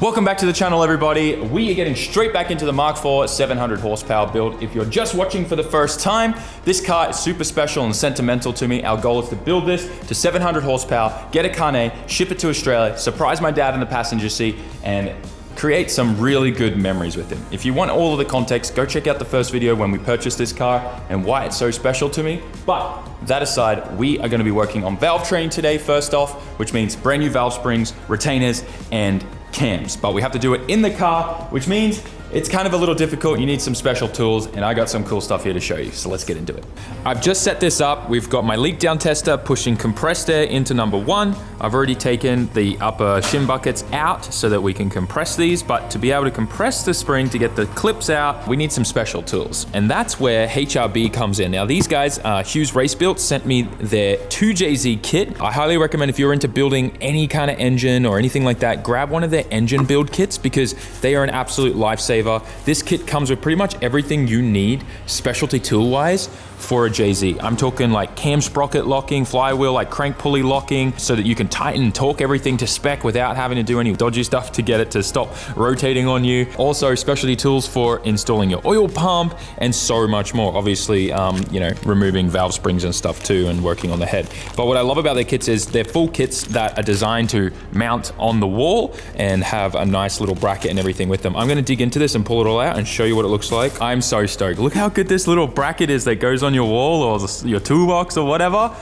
Welcome back to the channel, everybody. We are getting straight back into the Mark IV 700 horsepower build. If you're just watching for the first time, this car is super special and sentimental to me. Our goal is to build this to 700 horsepower, get a carnet, ship it to Australia, surprise my dad in the passenger seat, and create some really good memories with him. If you want all of the context, go check out the first video when we purchased this car and why it's so special to me. But that aside, we are going to be working on valve training today first off, which means brand new valve springs, retainers, and cams. But we have to do it in the car, which means it's kind of a little difficult. You need some special tools, and I got some cool stuff here to show you. So let's get into it. I've just set this up. We've got my leak down tester pushing compressed air into number one. I've already taken the upper shim buckets out so that we can compress these, but to be able to compress the spring to get the clips out, we need some special tools. And that's where HRB comes in. Now these guys, Hughes Race Built, sent me their 2JZ kit. I highly recommend if you're into building any kind of engine or anything like that, grab one of their engine build kits because they are an absolute lifesaver. This kit comes with pretty much everything you need specialty tool wise for a JZ. I'm talking like cam sprocket locking, flywheel, like crank pulley locking, so that you can tighten and torque everything to spec without having to do any dodgy stuff to get it to stop rotating on you. Also specialty tools for installing your oil pump and so much more. Obviously, you know, removing valve springs and stuff too and working on the head. But what I love about their kits is they're full kits that are designed to mount on the wall and have a nice little bracket and everything with them. I'm gonna dig into this and pull it all out and show you what it looks like. I'm so stoked. Look how good this little bracket is that goes on your wall or your toolbox or whatever.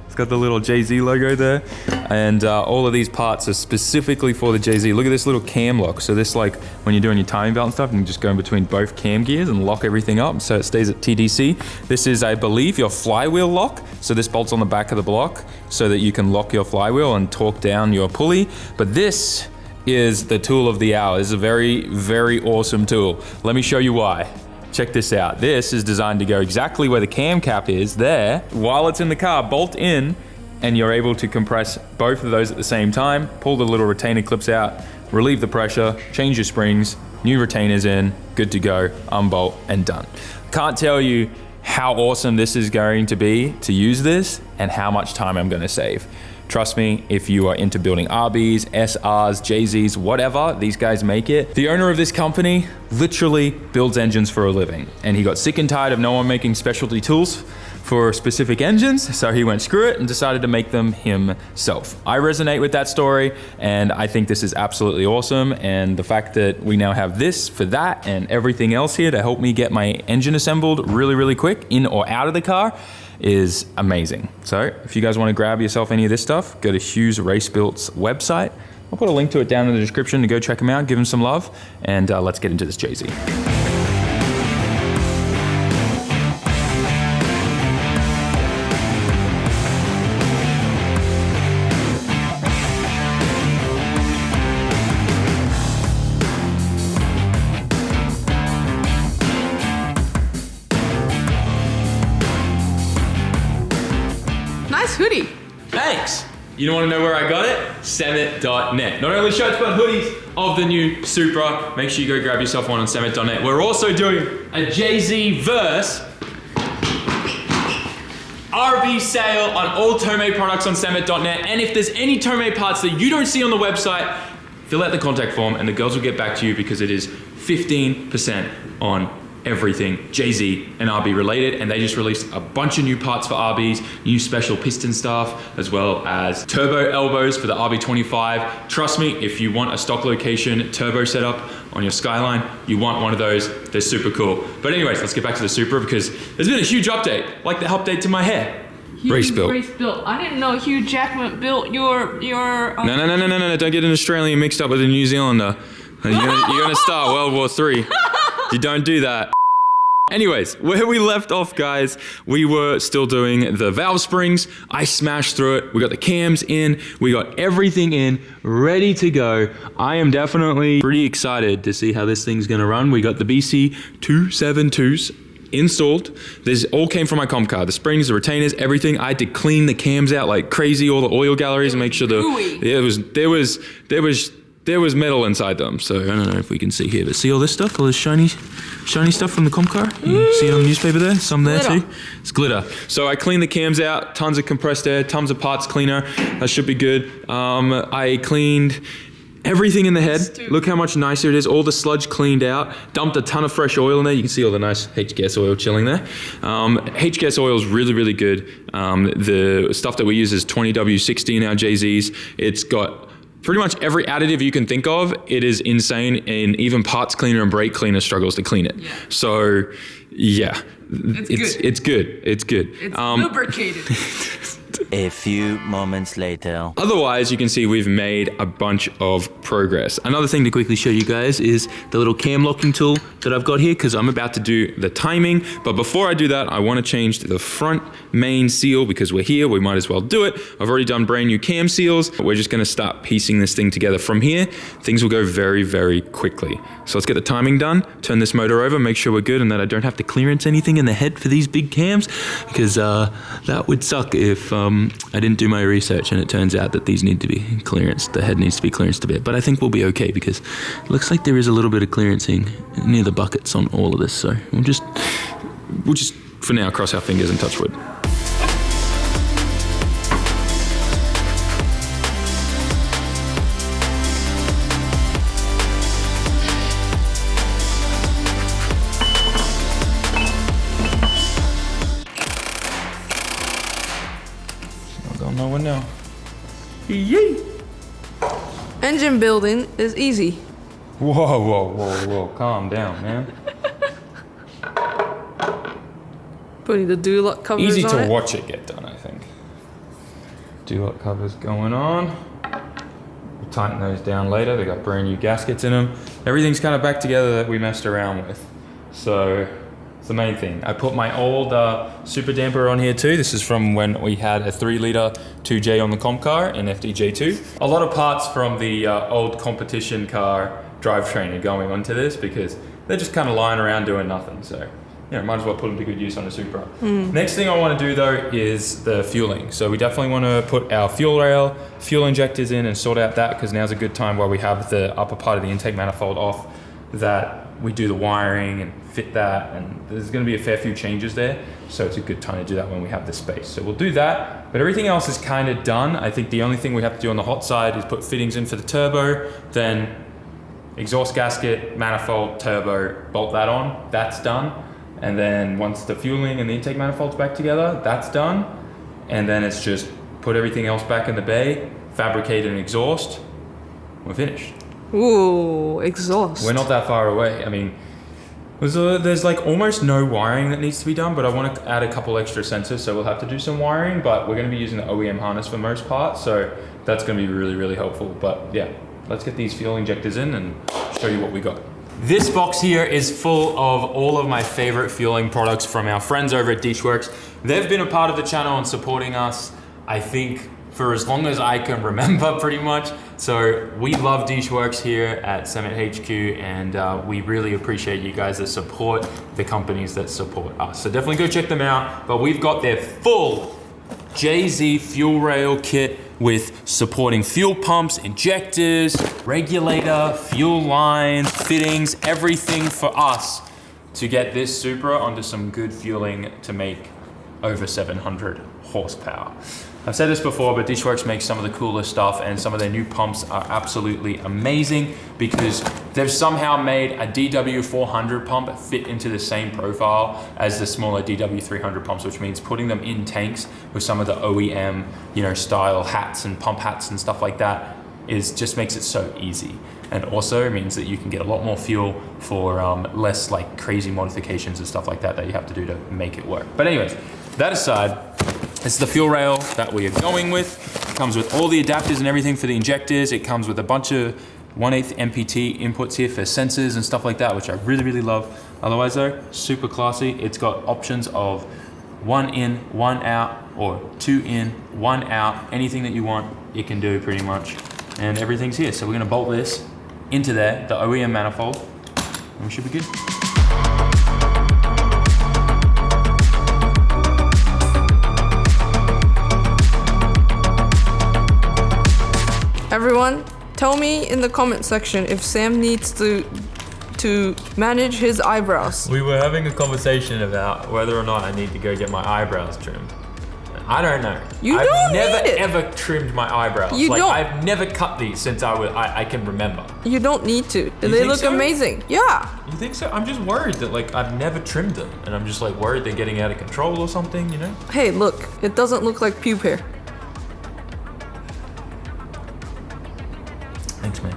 It's got the little JZ logo there. And all of these parts are specifically for the JZ. Look at this little cam lock. So this, like when you're doing your timing belt and stuff, you can just go in between both cam gears and lock everything up so it stays at TDC. This is, I believe, your flywheel lock. So this bolts on the back of the block so that you can lock your flywheel and torque down your pulley. But this is the tool of the hour. This is a very, very awesome tool. Let me show you why. Check this out. This is designed to go exactly where the cam cap is there. While it's in the car, bolt in, and you're able to compress both of those at the same time, pull the little retainer clips out, relieve the pressure, change your springs, new retainers in, good to go, unbolt, and done. Can't tell you how awesome this is going to be to use this and how much time I'm gonna save. Trust me, if you are into building RBs, SRs, JZs, whatever, these guys make it. The owner of this company literally builds engines for a living, and he got sick and tired of no one making specialty tools for specific engines, so he went screw it and decided to make them himself. I resonate with that story, and I think this is absolutely awesome, and the fact that we now have this for that and everything else here to help me get my engine assembled really, really quick in or out of the car is amazing. So if you guys want to grab yourself any of this stuff, go to Hughes Race Built's website. I'll put a link to it down in the description to go check them out, give them some love, and let's get into this JZ. Nice hoodie. Thanks. You don't want to know where I got it? SAMMIT.net. Not only shirts but hoodies of the new Supra. Make sure you go grab yourself one on SAMMIT.net. We're also doing a JZ Verse RB sale on all Tomei products on SAMMIT.net. And if there's any Tomei parts that you don't see on the website, fill out the contact form and the girls will get back to you because it is 15% on everything JZ and RB related, and they just released a bunch of new parts for RBs, new special piston stuff, as well as turbo elbows for the RB25. Trust me, if you want a stock location turbo setup on your Skyline, you want one of those. They're super cool. But anyways, let's get back to the Supra because there's been a huge update, like the update to my hair. Race Built. I didn't know Hugh Jackman built your. No, don't get an Australian mixed up with a New Zealander. You're gonna start World War III. You don't do that. Anyways, where we left off, guys, we were still doing the valve springs. I smashed through it. We got the cams in. We got everything in, ready to go. I am definitely pretty excited to see how this thing's gonna run. We got the BC272s installed. This all came from my comp car. The springs, the retainers, everything. I had to clean the cams out like crazy, all the oil galleries, and make sure there was metal inside them. So I don't know if we can see here, but see all this stuff, all this shiny stuff from the comp car? You see it on the newspaper there? Some there too? It's glitter. So I cleaned the cams out, tons of compressed air, tons of parts cleaner. That should be good. I cleaned everything in the head. Look how much nicer it is. All the sludge cleaned out. Dumped a ton of fresh oil in there. You can see all the nice HGS oil chilling there. HGS oil is really, really good. The stuff that we use is 20W60 in our JZs. It's got pretty much every additive you can think of. It is insane, and even parts cleaner and brake cleaner struggles to clean it. Yeah. So, yeah, it's good. It's good. It's lubricated. A few moments later. Otherwise, you can see we've made a bunch of progress. Another thing to quickly show you guys is the little cam locking tool that I've got here, because I'm about to do the timing. But before I do that, I want to change the front main seal because we're here. We might as well do it. I've already done brand new cam seals. We're just going to start piecing this thing together from here. Things will go very, very quickly. So let's get the timing done, turn this motor over, make sure we're good and that I don't have to clearance anything in the head for these big cams, because that would suck if I didn't do my research and it turns out that these need to be clearanced. The head needs to be clearanced a bit, but I think we'll be okay because it looks like there is a little bit of clearancing near the buckets on all of this. So we'll just for now cross our fingers and touch wood. Nowhere now. Yay! Engine building is easy. Whoa. Calm down, man. Putting the do-lock covers Easy on to it. watch it get done, I think. Do-lock covers going on. We'll tighten those down later. They got brand new gaskets in them. Everything's kind of back together that we messed around with. So it's the main thing. I put my old super damper on here too. This is from when we had a 3-liter 2J on the comp car in FDJ2. A lot of parts from the old competition car drivetrain are going onto this because they're just kind of lying around doing nothing. So, you know, might as well put them to good use on a Supra. Next thing I want to do though is the fueling. So we definitely want to put our fuel rail, fuel injectors in and sort out that, because now's a good time while we have the upper part of the intake manifold off, that we do the wiring and fit that, and there's going to be a fair few changes there, so it's a good time to do that when we have the space. So we'll do that, but everything else is kind of done. I think the only thing we have to do on the hot side is put fittings in for the turbo, then exhaust gasket, manifold, turbo, bolt that on, that's done. And then once the fueling and the intake manifold's back together, that's done. And then it's just put everything else back in the bay, fabricate an exhaust, we're finished. Ooh, exhaust. We're not that far away. I mean, there's like almost no wiring that needs to be done, but I want to add a couple extra sensors, so we'll have to do some wiring, but we're going to be using the OEM harness for most parts, so that's going to be really, really helpful. But yeah, let's get these fuel injectors in and show you what we got. This box here is full of all of my favorite fueling products from our friends over at Dishworks. They've been a part of the channel and supporting us, I think, for as long as I can remember, pretty much. So we love Dishworks here at SAMMIT HQ, and we really appreciate you guys that support the companies that support us. So definitely go check them out. But we've got their full JZ fuel rail kit with supporting fuel pumps, injectors, regulator, fuel lines, fittings, everything for us to get this Supra onto some good fueling to make over 700 horsepower. I've said this before, but Dishworks makes some of the coolest stuff, and some of their new pumps are absolutely amazing because they've somehow made a DW400 pump fit into the same profile as the smaller DW300 pumps, which means putting them in tanks with some of the OEM, style hats and pump hats and stuff like that just makes it so easy. And also means that you can get a lot more fuel for less like crazy modifications and stuff like that you have to do to make it work. But anyways, that aside, this is the fuel rail that we are going with. It comes with all the adapters and everything for the injectors. It comes with a bunch of 1/8 MPT inputs here for sensors and stuff like that, which I really, really love. Otherwise though, super classy. It's got options of 1 in, 1 out, or 2 in, 1 out. Anything that you want, it can do pretty much. And everything's here. So we're gonna bolt this into there, the OEM manifold, and we should be good. Everyone, tell me in the comment section if Sam needs to manage his eyebrows. We were having a conversation about whether or not I need to go get my eyebrows trimmed. I don't know. I've never ever trimmed my eyebrows. You don't. I've never cut these since I can remember. You don't need to. They think look so? amazing. Yeah. You think so? I'm just worried that like I've never trimmed them, and I'm just like worried they're getting out of control or something, you know? Hey, look. It doesn't look like pube hair. Thanks, man.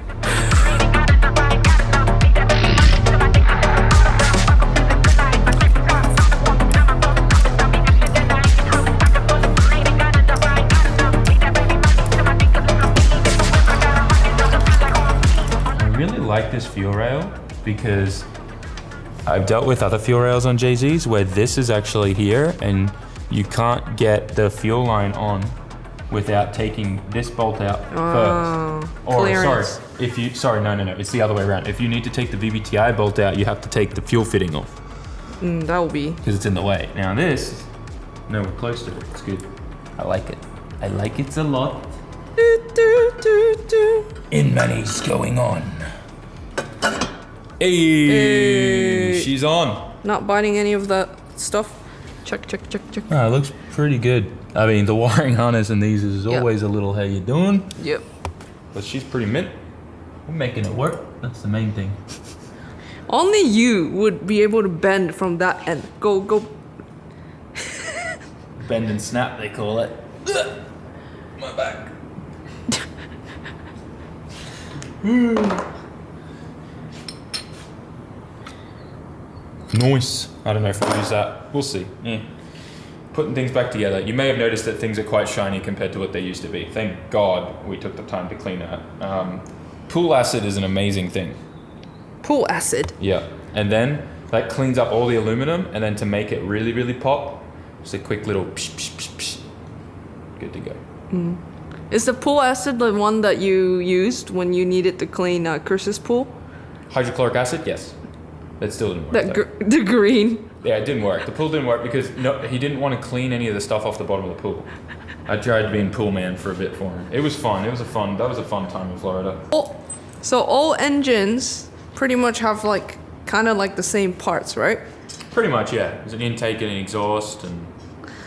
I really like this fuel rail because I've dealt with other fuel rails on JZs where this is actually here and you can't get the fuel line on without taking this bolt out first. Or clearance. no, it's the other way around. If you need to take the VVTi bolt out, you have to take the fuel fitting off. That will be. Because it's in the way. Now this, no, we're close to it. It's good. I like it. I like it a lot. In money's going on. Hey, she's on. Not biting any of that stuff. Check. Oh, it looks pretty good. I mean, the wiring harness in these is always a little, how you doing? Yep. But she's pretty mint. We're making it work. That's the main thing. Only you would be able to bend from that end. Go. Bend and snap, they call it. My back. Nice. I don't know if we'll use that. We'll see. Yeah. Putting things back together. You may have noticed that things are quite shiny compared to what they used to be. Thank God we took the time to clean that. Pool acid is an amazing thing. Pool acid. Yeah. And then that cleans up all the aluminum, and then to make it really, really pop, just a quick little psh, psh, psh, psh. Good to go. Is the pool acid the one that you used when you needed to clean Chris's pool? Hydrochloric acid? Yes. That still didn't work. The green. Yeah, it didn't work. The pool didn't work because he didn't want to clean any of the stuff off the bottom of the pool. I tried being pool man for a bit for him. It was fun. That was a fun time in Florida. So all engines pretty much have like kind of like the same parts, right? Pretty much, yeah. There's an intake and an exhaust and...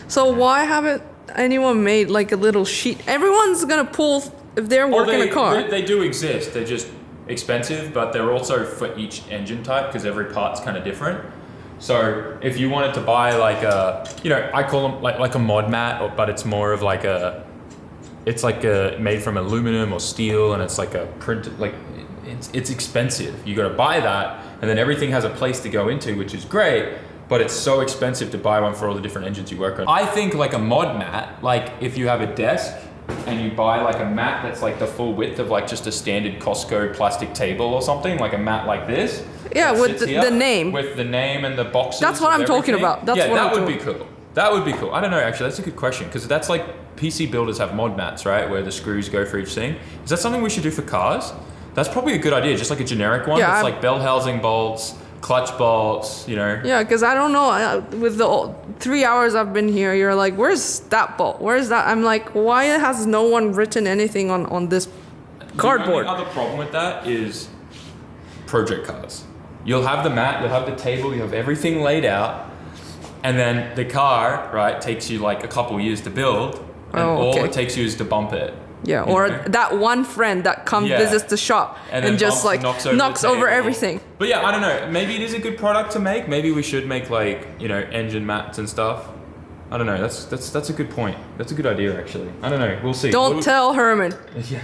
So why haven't anyone made like a little sheet? Everyone's gonna pull if they're working a car. They do exist. They're just expensive, but they're also for each engine type because every part's kind of different. So if you wanted to buy like a, I call them like a mod mat, but it's more of like it's like made from aluminum or steel, and it's like a printed, like it's expensive. You got to buy that, and then everything has a place to go into, which is great. But it's so expensive to buy one for all the different engines you work on. I think like a mod mat, like if you have a desk and you buy like a mat that's like the full width of like just a standard Costco plastic table or something, like a mat like this. Yeah, with the name. With the name and the boxes. That's what I'm talking about. That would be cool. That would be cool. I don't know, actually, that's a good question, because that's like PC builders have mod mats, right? Where the screws go for each thing. Is that something we should do for cars? That's probably a good idea, just like a generic one. Yeah, it's like bell housing bolts, clutch bolts, Yeah, because I don't know, with the 3 hours I've been here, you're like, where's that bolt? Where's that? I'm like, why has no one written anything on this cardboard? The only other problem with that is project cars. You'll have the mat, you'll have the table, you have everything laid out, and then the car, right, takes you like a couple years to build, and all it takes you is to bump it. Yeah, or that one friend that visits the shop and just like knocks over everything. But yeah, I don't know. Maybe it is a good product to make. Maybe we should make like, engine mats and stuff. I don't know. That's a good point. That's a good idea, actually. I don't know. We'll see. Don't tell Herman. Yeah.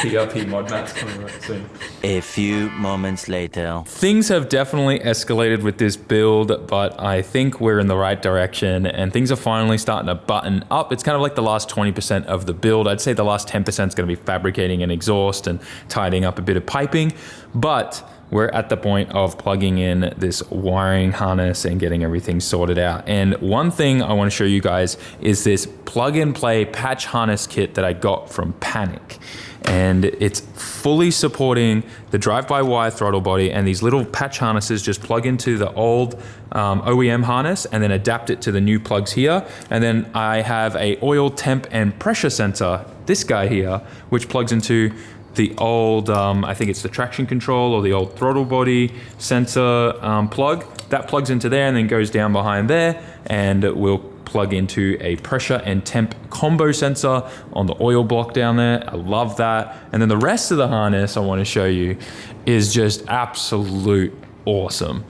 PRP mod mats coming right soon. A few moments later. Things have definitely escalated with this build, but I think we're in the right direction and things are finally starting to button up. It's kind of like the last 20% of the build. I'd say the last 10% is going to be fabricating an exhaust and tidying up a bit of piping, but we're at the point of plugging in this wiring harness and getting everything sorted out. And one thing I want to show you guys is this plug and play patch harness kit that I got from Panic. And it's fully supporting the drive-by-wire throttle body, and these little patch harnesses just plug into the old OEM harness and then adapt it to the new plugs here. And then I have a oil temp and pressure sensor, this guy here, which plugs into the old, I think it's the traction control or the old throttle body sensor plug. That plugs into there and then goes down behind there, and we'll plug into a pressure and temp combo sensor on the oil block down there. I love that. And then the rest of the harness I want to show you is just absolute awesome.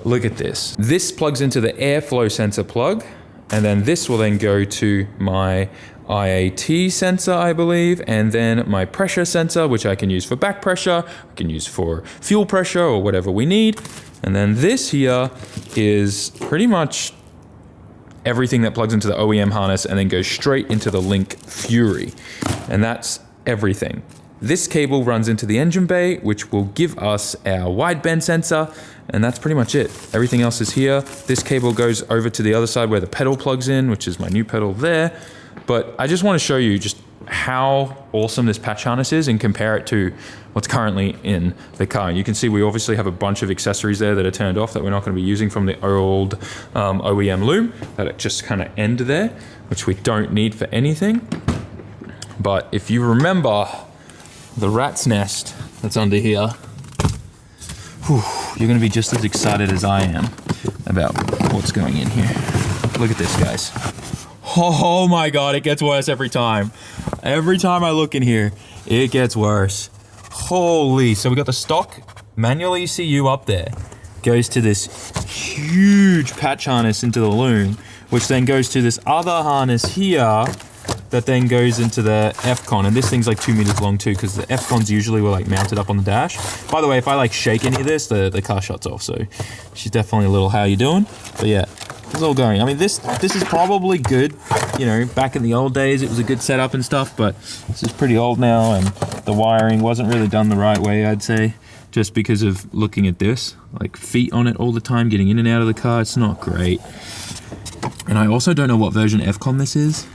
Look at this. This plugs into the airflow sensor plug, and then this will then go to my IAT sensor, I believe, and then my pressure sensor, which I can use for back pressure, I can use for fuel pressure or whatever we need. And then this here is pretty much everything that plugs into the OEM harness and then goes straight into the Link Fury. And that's everything. This cable runs into the engine bay, which will give us our wideband sensor, and that's pretty much it. Everything else is here. This cable goes over to the other side where the pedal plugs in, which is my new pedal there. But I just want to show you just how awesome this patch harness is and compare it to what's currently in the car. You can see we obviously have a bunch of accessories there that are turned off that we're not going to be using from the old OEM loom that just kind of end there, which we don't need for anything. But if you remember the rat's nest that's under here, you're going to be just as excited as I am about what's going in here. Look at this, guys. Oh my God, it gets worse every time. Every time I look in here, it gets worse. Holy, so we got the stock manual ECU up there. Goes to this huge patch harness into the loom, which then goes to this other harness here that then goes into the F-con. And this thing's like 2 meters long too, because the F-cons usually were like mounted up on the dash. By the way, if I like shake any of this, the car shuts off. So she's definitely a little, how you doing? But yeah. It's all going. I mean, this is probably good. You know, back in the old days, it was a good setup and stuff, but this is pretty old now, and the wiring wasn't really done the right way, I'd say, just because of looking at this. Like, feet on it all the time, getting in and out of the car, it's not great. And I also don't know what version F-con this is.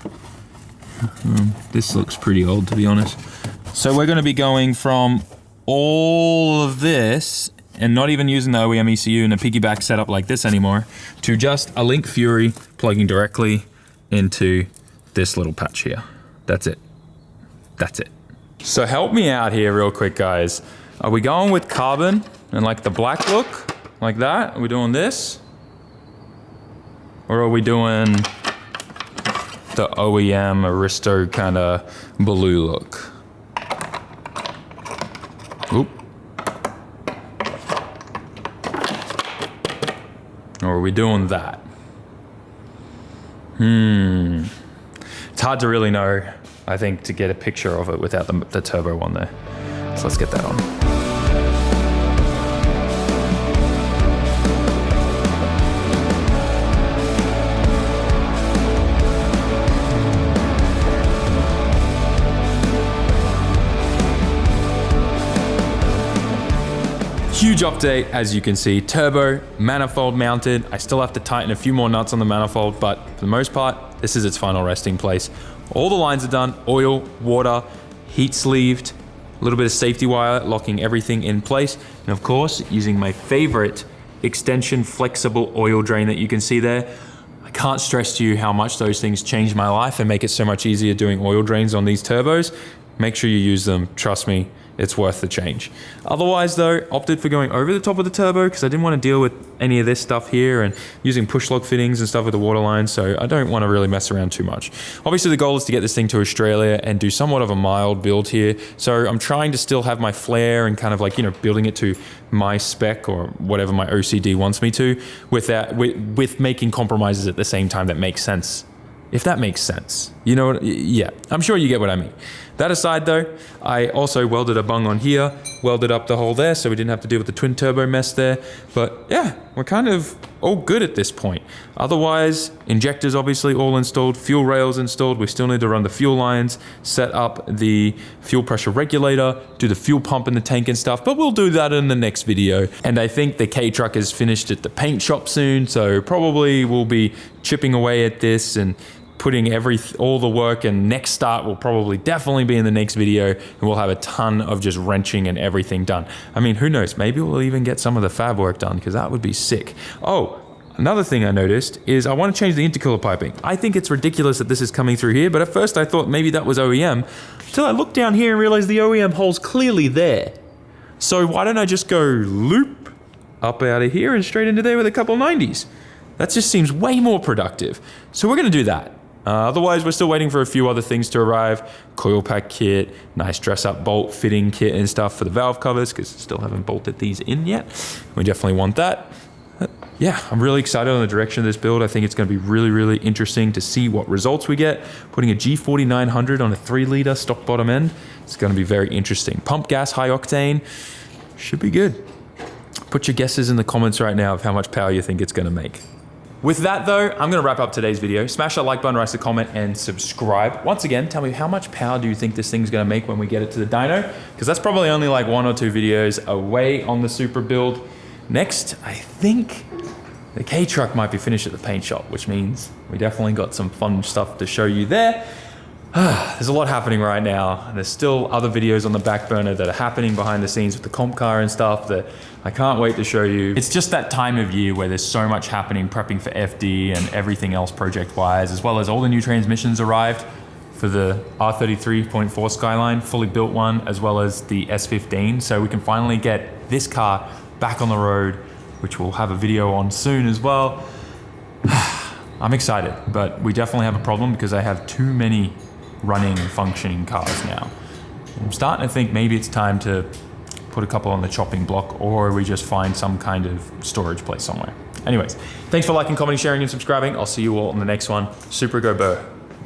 This looks pretty old, to be honest. So we're going to be going from all of this and not even using the OEM ECU and a piggyback setup like this anymore, to just a Link Fury plugging directly into this little patch here. That's it. That's it. So help me out here real quick, guys. Are we going with carbon and like the black look, like that? Are we doing this? Or are we doing the OEM Aristo kind of blue look? Oop. Or are we doing that? It's hard to really know, I think, to get a picture of it without the turbo one there. So let's get that on. Huge update, as you can see, turbo, manifold mounted. I still have to tighten a few more nuts on the manifold, but for the most part, this is its final resting place. All the lines are done, oil, water, heat sleeved, a little bit of safety wire locking everything in place. And of course, using my favorite extension flexible oil drain that you can see there. I can't stress to you how much those things change my life and make it so much easier doing oil drains on these turbos. Make sure you use them, trust me. It's worth the change. Otherwise though, opted for going over the top of the turbo because I didn't want to deal with any of this stuff here and using push lock fittings and stuff with the water line, so I don't want to really mess around too much. Obviously the goal is to get this thing to Australia and do somewhat of a mild build here, so I'm trying to still have my flair and kind of like, you know, building it to my spec or whatever my OCD wants me to, with making compromises at the same time that make sense. If that makes sense. You know what? Yeah, I'm sure you get what I mean. That aside though, I also welded a bung on here, welded up the hole there so we didn't have to deal with the twin turbo mess there. But yeah, we're kind of all good at this point. Otherwise, injectors obviously all installed, fuel rails installed. We still need to run the fuel lines, set up the fuel pressure regulator, do the fuel pump in the tank and stuff, but we'll do that in the next video. And I think the K-Truck is finished at the paint shop soon, so probably we'll be chipping away at this and putting all the work, and next start will probably definitely be in the next video, and we'll have a ton of just wrenching and everything done. I mean, who knows, maybe we'll even get some of the fab work done, because that would be sick. Oh, another thing I noticed is I want to change the intercooler piping. I think it's ridiculous that this is coming through here, but at first I thought maybe that was OEM, until I looked down here and realized the OEM hole's clearly there. So why don't I just go loop up out of here and straight into there with a couple 90s? That just seems way more productive. So we're gonna do that. Otherwise, we're still waiting for a few other things to arrive. Coil pack kit, nice dress up bolt fitting kit and stuff for the valve covers, because still haven't bolted these in yet. We definitely want that. Yeah, I'm really excited on the direction of this build. I think it's gonna be really, really interesting to see what results we get. Putting a G4900 on a 3-liter stock bottom end, it's gonna be very interesting. Pump gas, high octane, should be good. Put your guesses in the comments right now of how much power you think it's gonna make. With that though, I'm gonna wrap up today's video. Smash that like button, write a comment, and subscribe. Once again, tell me how much power do you think this thing's gonna make when we get it to the dyno? Because that's probably only like 1 or 2 videos away on the Supra build. Next, I think the K-Truck might be finished at the paint shop, which means we definitely got some fun stuff to show you there. There's a lot happening right now. There's still other videos on the back burner that are happening behind the scenes with the comp car and stuff that I can't wait to show you. It's just that time of year where there's so much happening, prepping for FD and everything else project-wise, as well as all the new transmissions arrived for the R33.4 Skyline, fully built one, as well as the S15. So we can finally get this car back on the road, which we'll have a video on soon as well. I'm excited, but we definitely have a problem because I have too many running, functioning cars now. I'm starting to think maybe it's time to put a couple on the chopping block, or we just find some kind of storage place somewhere. Anyways, thanks for liking, commenting, sharing, and subscribing. I'll see you all in the next one. Supra go Burr.